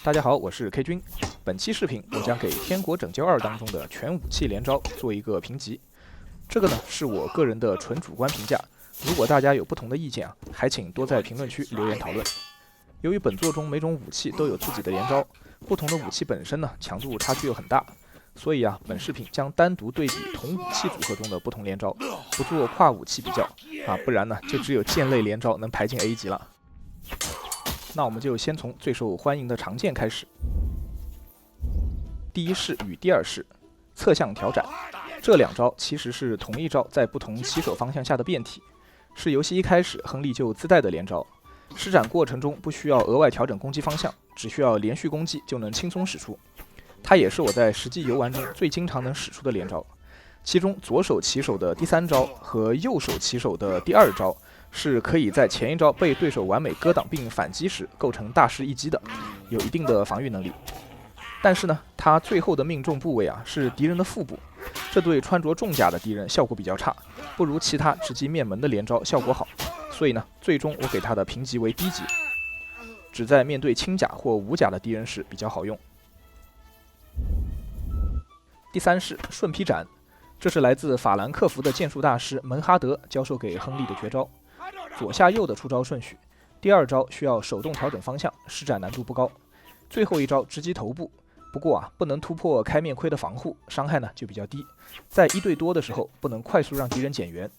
大家好，我是 K 君。本期视频我将给《天国拯救2》当中的全武器连招做一个评级。这个呢是我个人的纯主观评价，如果大家有不同的意见还请多在评论区留言讨论。由于本作中每种武器都有自己的连招，不同的武器本身呢强度差距又很大，所以本视频将单独对比同武器组合中的不同连招，不做跨武器比较不然呢就只有剑类连招能排进 A 级了。那我们就先从最受欢迎的长剑开始。第一式与第二式，侧向调斩，这两招其实是同一招在不同起手方向下的变体，是游戏一开始亨利就自带的连招。施展过程中不需要额外调整攻击方向，只需要连续攻击就能轻松使出。它也是我在实际游玩中最经常能使出的连招。其中左手起手的第3招和右手起手的第2招是可以在前一招被对手完美格挡并反击时构成大势一击的，有一定的防御能力。但是呢，它最后的命中部位是敌人的腹部，这对穿着重甲的敌人效果比较差，不如其他直击面门的连招效果好。所以呢，最终我给它的评级为 B 级，只在面对轻甲或无甲的敌人时比较好用。第3式顺劈斩，这是来自法兰克福的剑术大师门哈德教授给亨利的绝招。左下右的出招顺序，第2招需要手动调整方向，施展难度不高。最后一招直击头部，不过不能突破开面盔的防护，伤害呢就比较低。在1对多的时候，不能快速让敌人减员。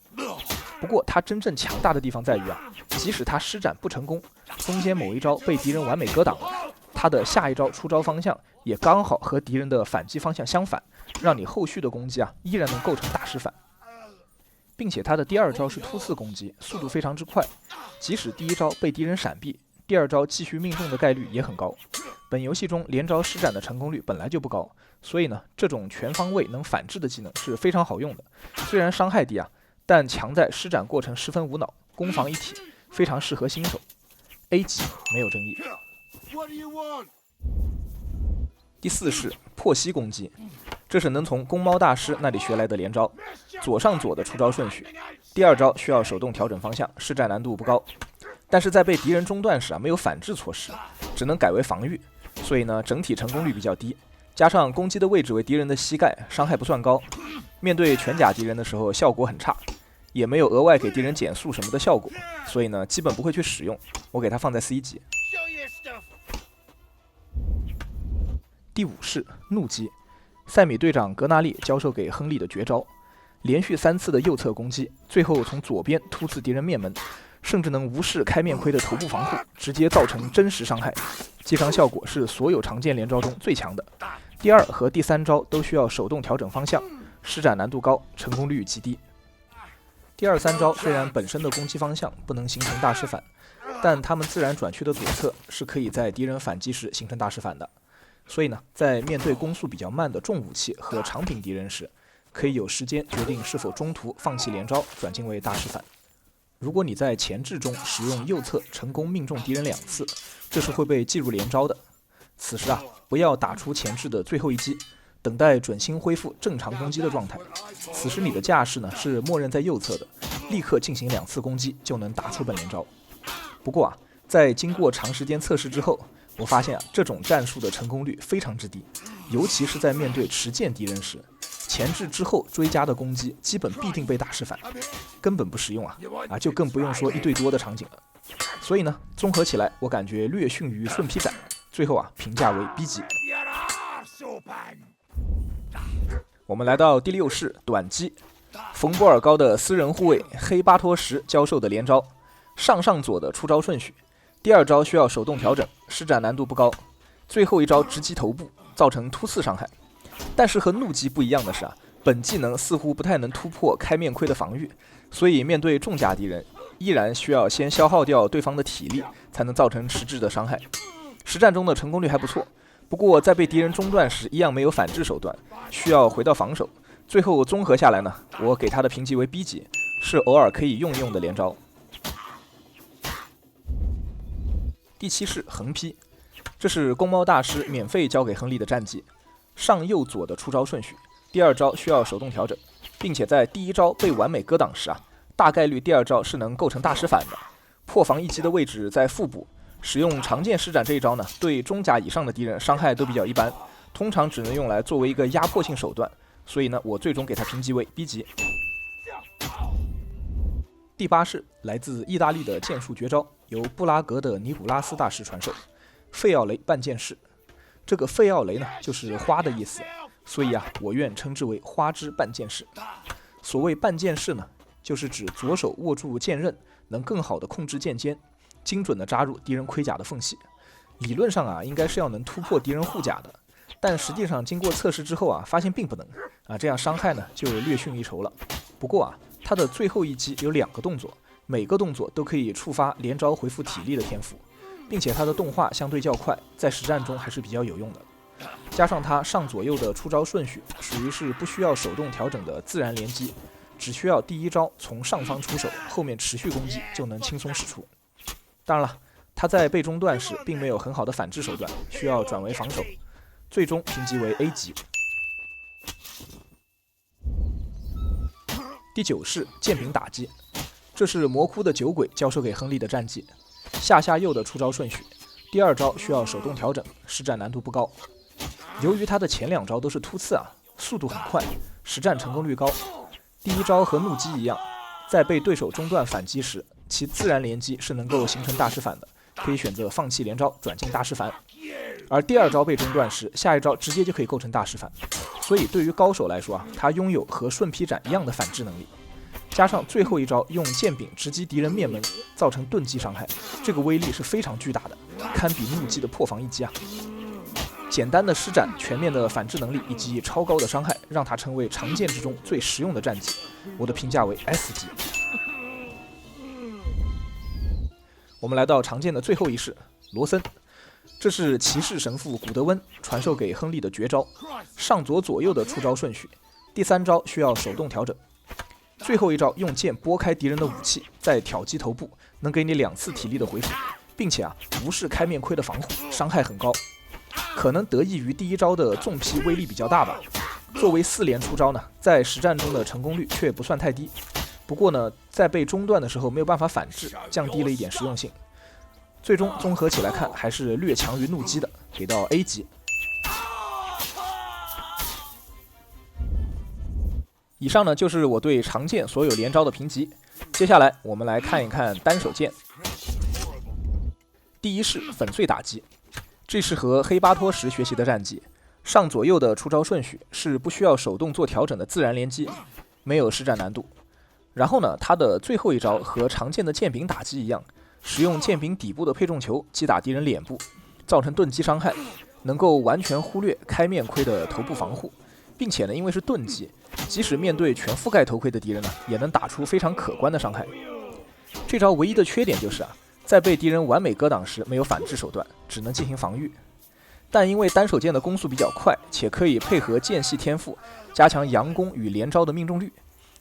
不过他真正强大的地方在于即使他施展不成功，中间某一招被敌人完美格挡了，他的下一招出招方向也刚好和敌人的反击方向相反，让你后续的攻击依然能构成大失反。并且他的第2招是突刺攻击，速度非常之快，即使第1招被敌人闪避，第2招继续命中的概率也很高。本游戏中连招施展的成功率本来就不高，所以呢，这种全方位能反制的技能是非常好用的。虽然伤害低但强在施展过程十分无脑，攻防一体，非常适合新手。A 级没有争议。第4式破隙攻击，这是能从公猫大师那里学来的连招，左上左的出招顺序，第2招需要手动调整方向，施展难度不高，但是在被敌人中断时没有反制措施，只能改为防御，所以呢整体成功率比较低，加上攻击的位置为敌人的膝盖，伤害不算高，面对全甲敌人的时候效果很差，也没有额外给敌人减速什么的效果，所以呢基本不会去使用，我给它放在 C 级。第5式怒击，塞米队长格纳利教授给亨利的绝招，连续3次的右侧攻击，最后从左边突刺敌人面门，甚至能无视开面盔的头部防护，直接造成真实伤害，击伤效果是所有常见连招中最强的。第2和第3招都需要手动调整方向，施展难度高，成功率极低。第2、3招虽然本身的攻击方向不能形成大失反，但他们自然转去的左侧是可以在敌人反击时形成大失反的。所以呢，在面对攻速比较慢的重武器和长柄敌人时，可以有时间决定是否中途放弃连招，转进为大失反。如果你在前置中使用右侧成功命中敌人2次，这是会被计入连招的。此时不要打出前置的最后一击，等待准星恢复正常攻击的状态。此时你的架势呢是默认在右侧的，立刻进行2次攻击就能打出本连招。不过在经过长时间测试之后，我发现这种战术的成功率非常之低，尤其是在面对持剑敌人时，前置之后追加的攻击基本必定被大失反，根本不实用就更不用说1对多的场景了。所以呢，综合起来我感觉略逊于顺劈斩，最后评价为 B 级。我们来到第6式短击，冯波尔高的私人护卫黑巴托什教授的连招，上上左的出招顺序，第2招需要手动调整，施展难度不高，最后一招直击头部，造成突刺伤害。但是和怒击不一样的是本技能似乎不太能突破开面盔的防御，所以面对重甲敌人依然需要先消耗掉对方的体力，才能造成实质的伤害。实战中的成功率还不错，不过在被敌人中断时一样没有反制手段，需要回到防守。最后综合下来呢，我给他的评级为 B 级，是偶尔可以用一用的连招。第7式横劈，这是公猫大师免费教给亨利的战绩，上右左的出招顺序，第2招需要手动调整，并且在第1招被完美格挡时大概率第2招是能构成大失反的。破防一击的位置在腹部，使用长剑施展这一招呢，对中甲以上的敌人伤害都比较一般，通常只能用来作为一个压迫性手段，所以呢，我最终给它评级为 B 级。第8式来自意大利的剑术绝招，由布拉格的尼古拉斯大师传授，费奥雷半剑式。这个费奥雷呢，就是花的意思，所以啊，我愿称之为花之半剑式。所谓半剑式呢，就是指左手握住剑刃，能更好的控制剑尖，精准的扎入敌人盔甲的缝隙。理论上啊，应该是要能突破敌人护甲的，但实际上经过测试之后啊，发现并不能啊，这样伤害呢就略逊一筹了。不过啊，它的最后一击有2个动作，每个动作都可以触发连招恢复体力的天赋，并且它的动画相对较快，在实战中还是比较有用的。加上它上左右的出招顺序属于是不需要手动调整的自然连击，只需要第一招从上方出手，后面持续攻击就能轻松使出。当然了，它在被中断时并没有很好的反制手段，需要转为防守，最终评级为 A 级。第9式剑柄打击，这是魔窟的酒鬼教授给亨利的战绩，下下右的出招顺序，第2招需要手动调整，实战难度不高。由于他的前2招都是突刺啊，速度很快，实战成功率高。第1招和怒击一样，在被对手中断反击时，其自然连击是能够形成大师反的，可以选择放弃连招转进大师反。而第2招被中断时，下一招直接就可以构成大师反。所以对于高手来说啊，他拥有和顺劈斩一样的反制能力。加上最后一招用剑柄直击敌人面门，造成钝击伤害，这个威力是非常巨大的，堪比怒击的破防一击啊！简单的施展、全面的反制能力以及超高的伤害，让它成为常见之中最实用的战技。我的评价为 S 级。我们来到常见的最后一式罗森，这是骑士神父古德温传授给亨利的绝招，上左左右的出招顺序，第3招需要手动调整。最后一招用剑拨开敌人的武器，再挑击头部，能给你2次体力的回复，并且啊无视开面盔的防护，伤害很高。可能得益于第1招的纵劈威力比较大吧。作为4连出招呢，在实战中的成功率却不算太低。不过呢，在被中断的时候没有办法反制，降低了一点实用性。最终综合起来看，还是略强于怒击的，给到 A 级。以上呢就是我对常见所有连招的评级。接下来我们来看一看单手剑。第1式粉碎打击，这是和黑巴托什学习的战技，上左右的出招顺序是不需要手动做调整的自然连击，没有实战难度。然后呢，它的最后一招和常见的剑柄打击一样，使用剑柄底部的配重球击打敌人脸部，造成钝击伤害，能够完全忽略开面盔的头部防护，并且呢，因为是钝击，即使面对全覆盖头盔的敌人呢，也能打出非常可观的伤害。这招唯一的缺点就是在被敌人完美格挡时没有反制手段，只能进行防御。但因为单手剑的攻速比较快，且可以配合剑系天赋，加强佯攻与连招的命中率，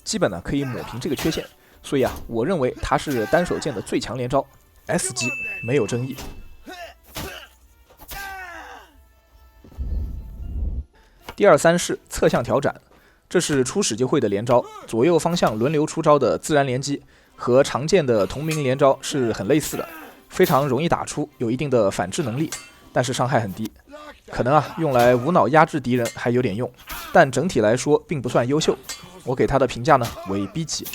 基本呢可以抹平这个缺陷。所以我认为它是单手剑的最强连招 ，S 级没有争议。第2、3式侧向调斩，这是初始就会的连招，左右方向轮流出招的自然连击，和常见的同名连招是很类似的，非常容易打出，有一定的反制能力，但是伤害很低。可能用来无脑压制敌人还有点用，但整体来说并不算优秀。我给它的评价呢为 B 级。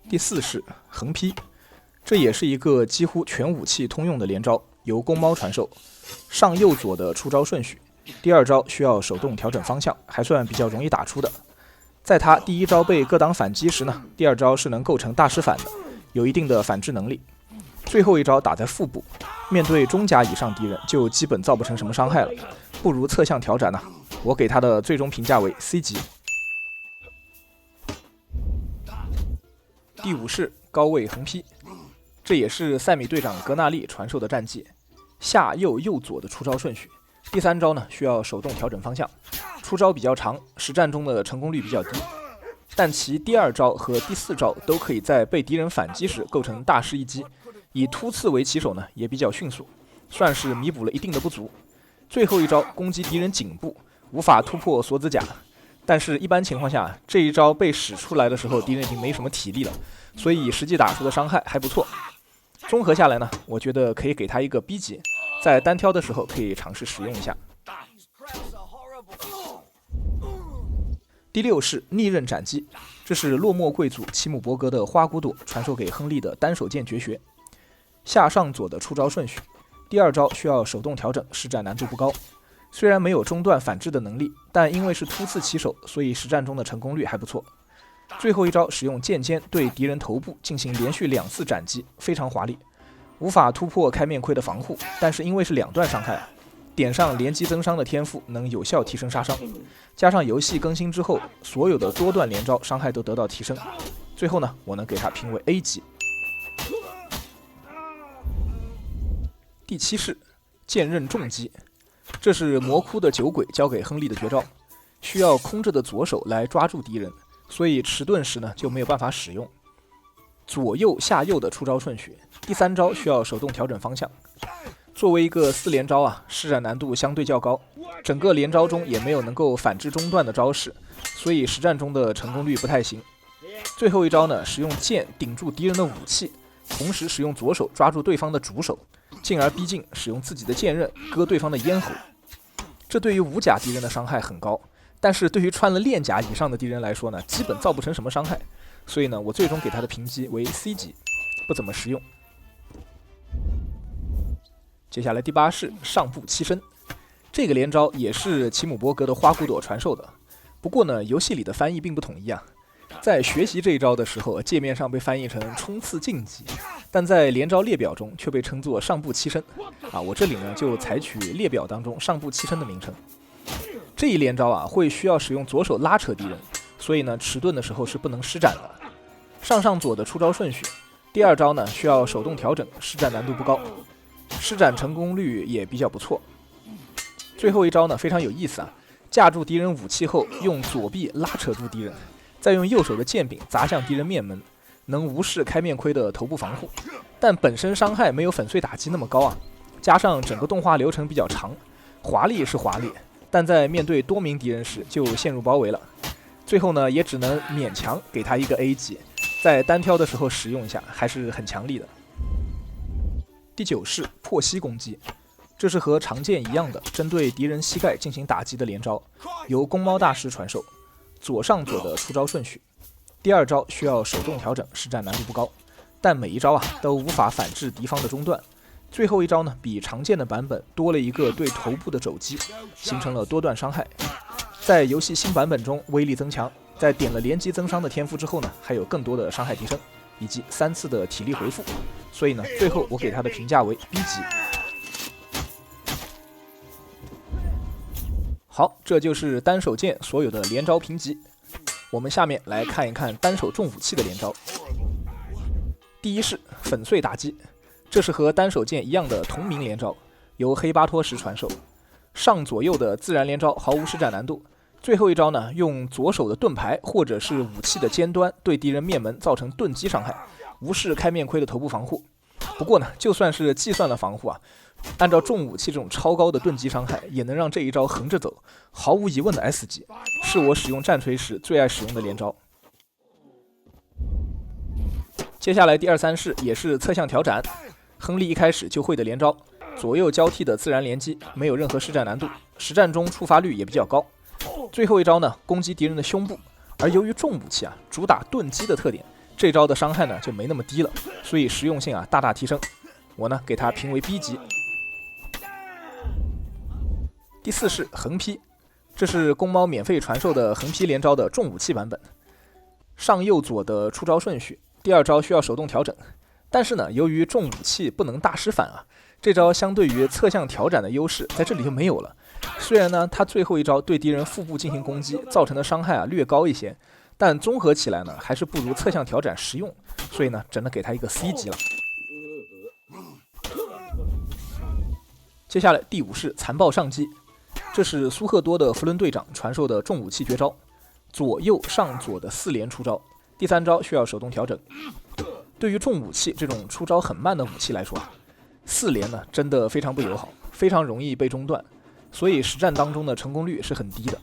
第4式横劈，这也是一个几乎全武器通用的连招，由公猫传授，上右左的出招顺序，第2招需要手动调整方向，还算比较容易打出的。在他第1招被格挡反击时呢，第2招是能构成大师反的，有一定的反制能力。最后一招打在腹部，面对中甲以上敌人就基本造不成什么伤害了，不如侧向调斩呢。我给他的最终评价为 C 级。第5式高位横劈，这也是塞米队长格纳利传授的战技，下右右左的出招顺序。第3招呢需要手动调整方向，出招比较长，实战中的成功率比较低。但其第2招和第4招都可以在被敌人反击时构成大师一击，以突刺为起手呢也比较迅速，算是弥补了一定的不足。最后一招攻击敌人颈部，无法突破锁子甲，但是一般情况下这一招被使出来的时候，敌人已经没什么体力了，所以实际打出的伤害还不错。综合下来呢，我觉得可以给他一个 B 级，在单挑的时候可以尝试使用一下。第6式逆刃斩击，这是落寞贵族齐姆伯格的花骨朵传授给亨利的单手剑绝学。下上左的出招顺序，第2招需要手动调整，实战难度不高。虽然没有中断反制的能力，但因为是突刺起手，所以实战中的成功率还不错。最后一招使用剑尖对敌人头部进行连续2次斩击，非常华丽，无法突破开面盔的防护，但是因为是2段伤害，点上连击增伤的天赋，能有效提升杀伤。加上游戏更新之后，所有的多段连招伤害都得到提升。最后呢，我能给它评为 A 级。第7式剑刃重击，这是魔窟的酒鬼教给亨利的绝招，需要空着的左手来抓住敌人，所以迟钝时呢就没有办法使用。左右下右的出招顺序，第3招需要手动调整方向。作为一个4连招啊，施展难度相对较高，整个连招中也没有能够反制中断的招式，所以实战中的成功率不太行。最后一招呢，使用剑顶住敌人的武器，同时使用左手抓住对方的主手，进而逼近，使用自己的剑刃割对方的咽喉。这对于无甲敌人的伤害很高，但是对于穿了链甲以上的敌人来说呢，基本造不成什么伤害，所以呢，我最终给他的评级为 C 级，不怎么实用。接下来第8式上步栖身，这个连招也是齐姆伯格的花骨朵传授的，不过呢，游戏里的翻译并不统一啊。在学习这一招的时候，界面上被翻译成冲刺晋级，但在连招列表中却被称作上步栖身啊。我这里呢就采取列表当中上步栖身的名称。这一连招啊会需要使用左手拉扯敌人，所以呢迟钝的时候是不能施展的。上左的出招顺序，第2招呢需要手动调整，施展难度不高，施展成功率也比较不错。最后一招呢非常有意思啊，架住敌人武器后，用左臂拉扯住敌人，再用右手的剑柄砸向敌人面门，能无视开面盔的头部防护，但本身伤害没有粉碎打击那么高啊，加上整个动画流程比较长，华丽是华丽，但在面对多名敌人时就陷入包围了。最后呢也只能勉强给他一个 A 级，在单挑的时候使用一下还是很强力的。第9式破膝攻击，这是和常见一样的针对敌人膝盖进行打击的连招，由公猫大师传授。左上左的出招顺序，第2招需要手动调整，实战难度不高，但每一招啊都无法反制敌方的中断。最后一招呢比常见的版本多了一个对头部的肘击，形成了多段伤害。在游戏新版本中威力增强，在点了连击增伤的天赋之后呢，还有更多的伤害提升，以及3次的体力回复，所以呢最后我给他的评价为 B 级。好，这就是单手剑所有的连招评级。我们下面来看一看单手重武器的连招。第1式粉碎打击，这是和单手剑一样的同名连招，由黑巴托什传授。上左右的自然连招毫无施展难度。最后一招呢，用左手的盾牌或者是武器的尖端对敌人面门造成钝击伤害，无视开面盔的头部防护。不过呢，就算是计算了防护啊，按照重武器这种超高的钝击伤害，也能让这一招横着走，毫无疑问的 S 级，是我使用战锤时最爱使用的连招。接下来第2、3式也是侧向调斩，亨利一开始就会的连招，左右交替的自然连击，没有任何施展难度，实战中触发率也比较高。最后一招呢，攻击敌人的胸部，而由于重武器啊主打钝击的特点，这招的伤害呢就没那么低了，所以实用性啊大大提升。我呢给它评为 B 级。第4式横劈，这是公猫免费传授的横劈连招的重武器版本。上右左的出招顺序，第2招需要手动调整，但是呢由于重武器不能大师反啊，这招相对于侧向调斩的优势在这里就没有了。虽然呢它最后一招对敌人腹部进行攻击造成的伤害啊略高一些，但综合起来呢还是不如侧向调斩实用，所以呢只能给它一个 C 级了。接下来第5式残暴上击，这是苏赫多的弗伦队长传授的重武器绝招，左右上左的4连出招，第3招需要手动调整。对于重武器这种出招很慢的武器来说啊，4连呢真的非常不友好，非常容易被中断，所以实战当中的成功率是很低的。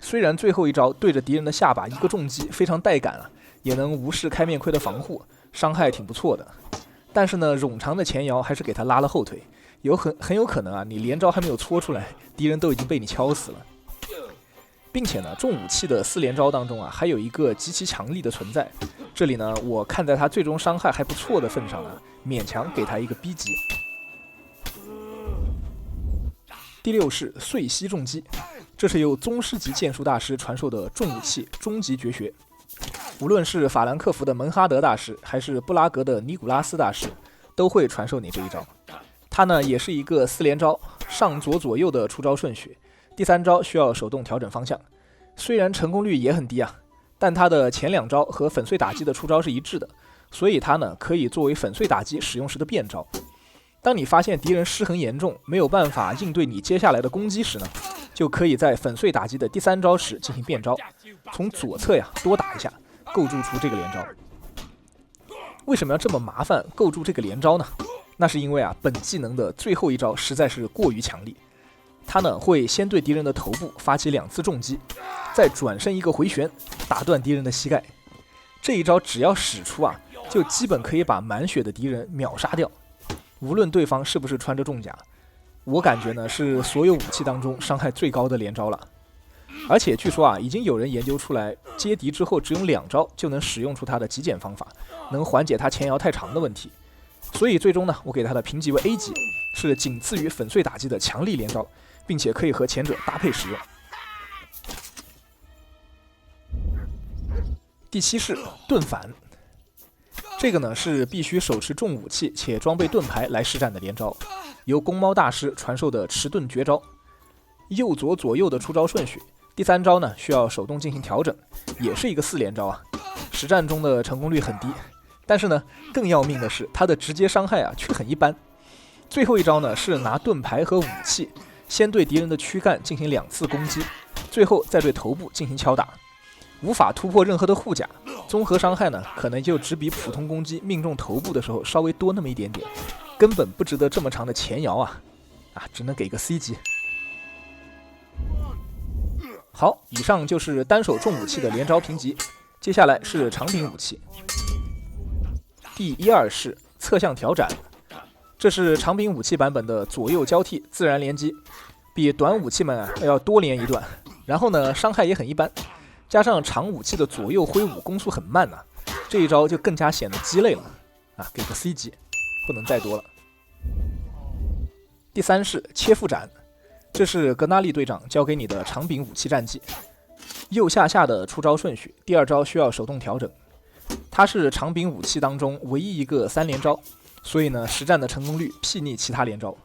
虽然最后一招对着敌人的下巴一个重击非常带感啊，也能无视开面盔的防护，伤害挺不错的。但是呢，冗长的前摇还是给他拉了后腿，很有可能啊，你连招还没有搓出来，敌人都已经被你敲死了。并且呢，重武器的4连招当中啊，还有一个极其强力的存在。这里呢，我看在他最终伤害还不错的份上呢，勉强给他一个 B 级。第6式碎膝重击，这是由宗师级剑术大师传授的重武器终极绝学。无论是法兰克福的门哈德大师，还是布拉格的尼古拉斯大师，都会传授你这一招。它呢，也是一个4连招，上左左右的出招顺序。第3招需要手动调整方向，虽然成功率也很低啊，但它的前2招和粉碎打击的出招是一致的，所以它呢可以作为粉碎打击使用时的变招。当你发现敌人失衡严重，没有办法应对你接下来的攻击时呢，就可以在粉碎打击的第3招时进行变招，从左侧呀多打一下，构筑出这个连招。为什么要这么麻烦构筑这个连招呢？那是因为啊，本技能的最后一招实在是过于强力。他呢会先对敌人的头部发起2次重击，再转身一个回旋，打断敌人的膝盖。这一招只要使出啊，就基本可以把满血的敌人秒杀掉，无论对方是不是穿着重甲。我感觉呢是所有武器当中伤害最高的连招了。而且据说啊，已经有人研究出来，接敌之后只用2招就能使用出它的极简方法，能缓解他前摇太长的问题。所以最终呢，我给他的评级为 A 级，是仅次于粉碎打击的强力连招，并且可以和前者搭配使用。第7式盾反，这个呢是必须手持重武器且装备盾牌来施展的连招，由公猫大师传授的持盾绝招，右左左右的出招顺序。第3招呢需要手动进行调整，也是一个4连招啊，实战中的成功率很低。但是呢，更要命的是它的直接伤害啊却很一般。最后一招呢是拿盾牌和武器先对敌人的躯干进行2次攻击，最后再对头部进行敲打，无法突破任何的护甲，综合伤害呢可能就只比普通攻击命中头部的时候稍微多那么一点点，根本不值得这么长的前摇啊！只能给个 C 级。好，以上就是单手重武器的连招评级，接下来是长柄武器。第12式侧向调斩，这是长柄武器版本的左右交替自然连击，比短武器们啊要多连一段，然后呢伤害也很一般，加上长武器的左右挥舞攻速很慢啊，这一招就更加显得鸡肋了啊，给个 C 级，不能再多了。第3式切腹斩，这是格纳利队长教给你的长柄武器战技，右下下的出招顺序，第2招需要手动调整。它是长柄武器当中唯一一个3连招，所以呢实战的成功率媲睨其他连招。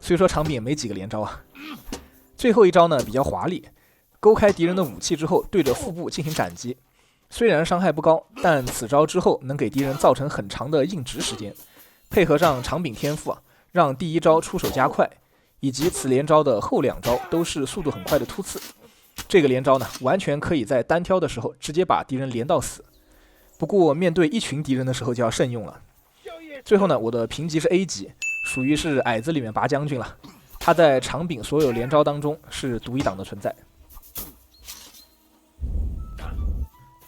虽说长柄也没几个连招啊。最后一招呢比较华丽，勾开敌人的武器之后对着腹部进行斩击，虽然伤害不高，但此招之后能给敌人造成很长的硬直时间，配合上长柄天赋啊，让第1招出手加快，以及此连招的后2招都是速度很快的突刺。这个连招呢完全可以在单挑的时候直接把敌人连到死。不过面对一群敌人的时候就要慎用了。最后呢，我的评级是 A 级，属于是矮子里面拔将军了。他在长柄所有连招当中是独一档的存在。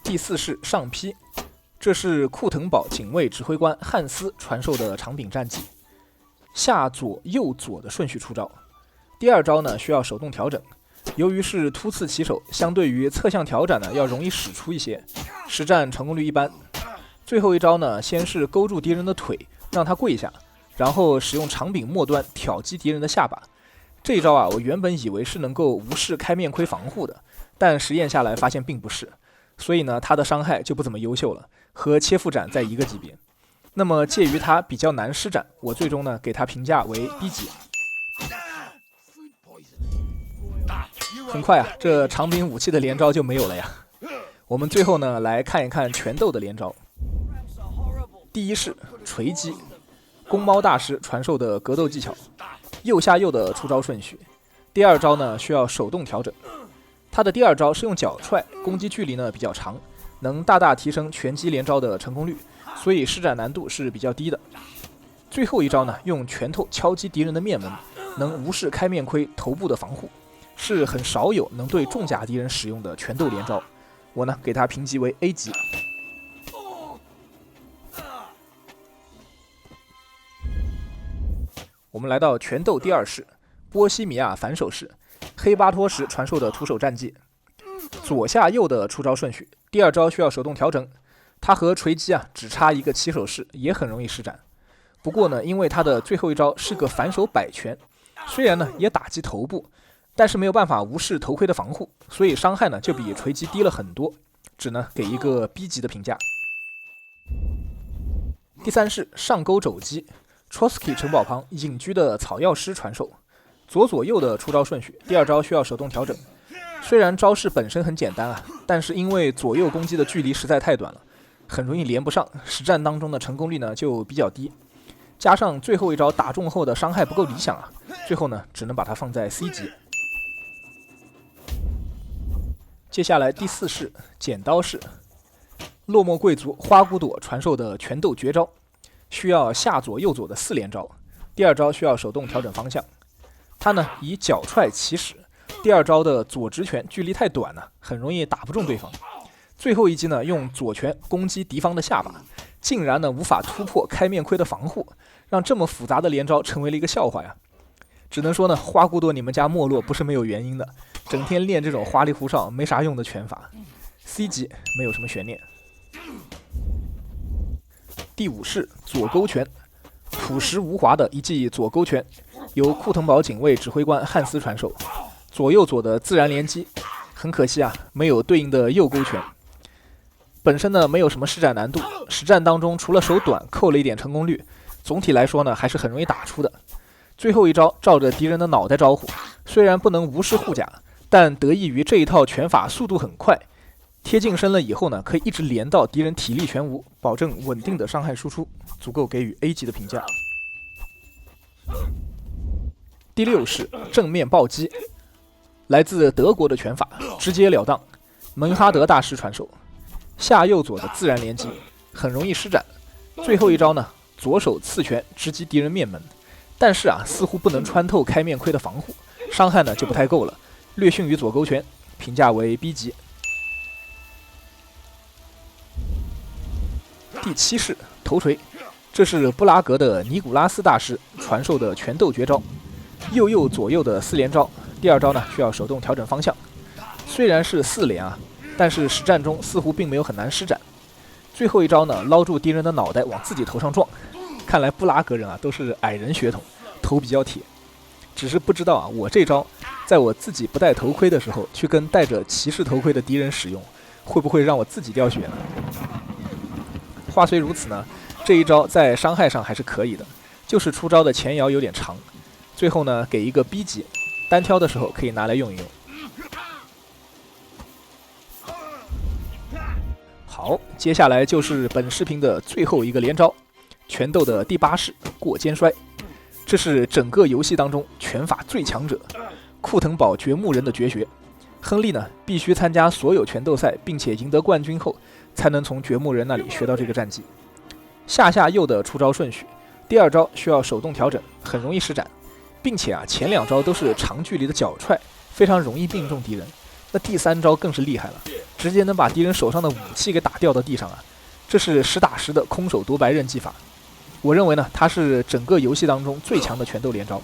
第4式上劈，这是库腾堡警卫指挥官汉斯传授的长柄战技，下左右左的顺序出招。第2招呢需要手动调整，由于是突刺起手，相对于侧向调斩呢要容易使出一些，实战成功率一般。最后一招呢，先是勾住敌人的腿，让他跪下，然后使用长柄末端挑击敌人的下巴。这一招啊，我原本以为是能够无视开面盔防护的，但实验下来发现并不是，所以呢，它的伤害就不怎么优秀了，和切腹斩在一个级别。那么介于它比较难施展，我最终呢给它评价为 B 级。很快啊，这长柄武器的连招就没有了呀。我们最后呢来看一看拳斗的连招。第1式锤击，公猫大师传授的格斗技巧，右下右的出招顺序。第2招呢需要手动调整。他的第2招是用脚踹，攻击距离呢比较长，能大大提升拳击连招的成功率，所以施展难度是比较低的。最后一招呢用拳头敲击敌人的面门，能无视开面盔头部的防护，是很少有能对重甲敌人使用的拳斗连招。我呢给他评级为 A 级。我们来到拳斗第2式，波西米亚反手式，黑巴托什传授的徒手战技。左下右的出招顺序，第2招需要手动调整。它和锤击只差一个起手式，也很容易施展。不过呢，因为它的最后一招是个反手摆拳，虽然呢也打击头部，但是没有办法无视头盔的防护，所以伤害呢就比锤击低了很多，只能给一个 B 级的评价。第3式上钩肘击，Trotsky 城堡旁隐居的草药师传授。左右的出招顺序，第2招需要手动调整。虽然招式本身很简单但是因为左右攻击的距离实在太短了，很容易连不上，实战当中的成功率呢就比较低。加上最后一招打中后的伤害不够理想最后呢只能把它放在 C 级。接下来第4式剪刀式，落寞贵族花骨朵传授的拳斗绝招，需要下左右左的4连招，第2招需要手动调整方向。它呢以脚踹起始，第2招的左直拳距离太短很容易打不中对方。最后一击呢用左拳攻击敌方的下巴，竟然呢无法突破开面盔的防护，让这么复杂的连招成为了一个笑话呀！只能说呢，花骨朵你们家没落不是没有原因的，整天练这种花里胡哨没啥用的拳法。C 级没有什么悬念。第5式左勾拳，朴实无华的一记左勾拳，由库腾堡警卫指挥官汉斯传授。左右左的自然连击，很可惜没有对应的右勾拳。本身呢没有什么施展难度，实战当中除了手短扣了一点成功率，总体来说呢还是很容易打出的。最后一招照着敌人的脑袋招呼，虽然不能无视护甲，但得益于这一套拳法速度很快，贴近身了以后呢可以一直连到敌人体力全无，保证稳定的伤害输出，足够给予 A 级的评价。第6式正面暴击，来自德国的拳法，直截了当，门哈德大师传授。下右左的自然连击，很容易施展。最后一招呢，左手刺拳直击敌人面门，但是似乎不能穿透开面盔的防护，伤害呢就不太够了，略逊于左勾拳，评价为 B 级。第7式头锤，这是布拉格的尼古拉斯大师传授的拳斗绝招，右左右的4连招，第2招呢需要手动调整方向。虽然是4连但是实战中似乎并没有很难施展。最后一招呢，捞住敌人的脑袋往自己头上撞。看来布拉格人都是矮人血统，头比较铁。只是不知道我这招在我自己不戴头盔的时候去跟戴着骑士头盔的敌人使用，会不会让我自己掉血呢？话虽如此呢，这一招在伤害上还是可以的，就是出招的前摇有点长。最后呢给一个 B 级，单挑的时候可以拿来用一用。好，接下来就是本视频的最后一个连招，拳斗的第8式过肩摔。这是整个游戏当中拳法最强者，库腾堡掘墓人的绝学。亨利呢必须参加所有拳斗赛，并且赢得冠军后，才能从掘墓人那里学到这个战技。下右的出招顺序，第2招需要手动调整，很容易施展，并且前2招都是长距离的脚踹，非常容易命中敌人。那第3招更是厉害了，直接能把敌人手上的武器给打掉到地上这是实打实的空手夺白刃技法。我认为呢，它是整个游戏当中最强的拳斗连招。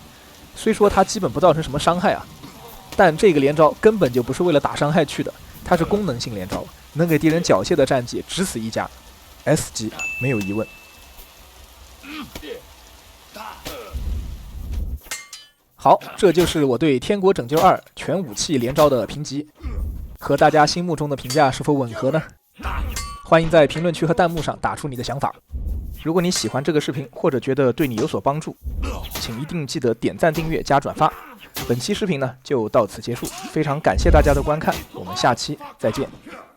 虽说它基本不造成什么伤害但这个连招根本就不是为了打伤害去的，它是功能性连招，能给敌人缴械的战绩只此一家。S 级没有疑问。好，这就是我对《天国拯救2》全武器连招的评级，和大家心目中的评价是否吻合呢？欢迎在评论区和弹幕上打出你的想法。如果你喜欢这个视频，或者觉得对你有所帮助，请一定记得点赞、订阅、加转发。本期视频呢就到此结束，非常感谢大家的观看，我们下期再见。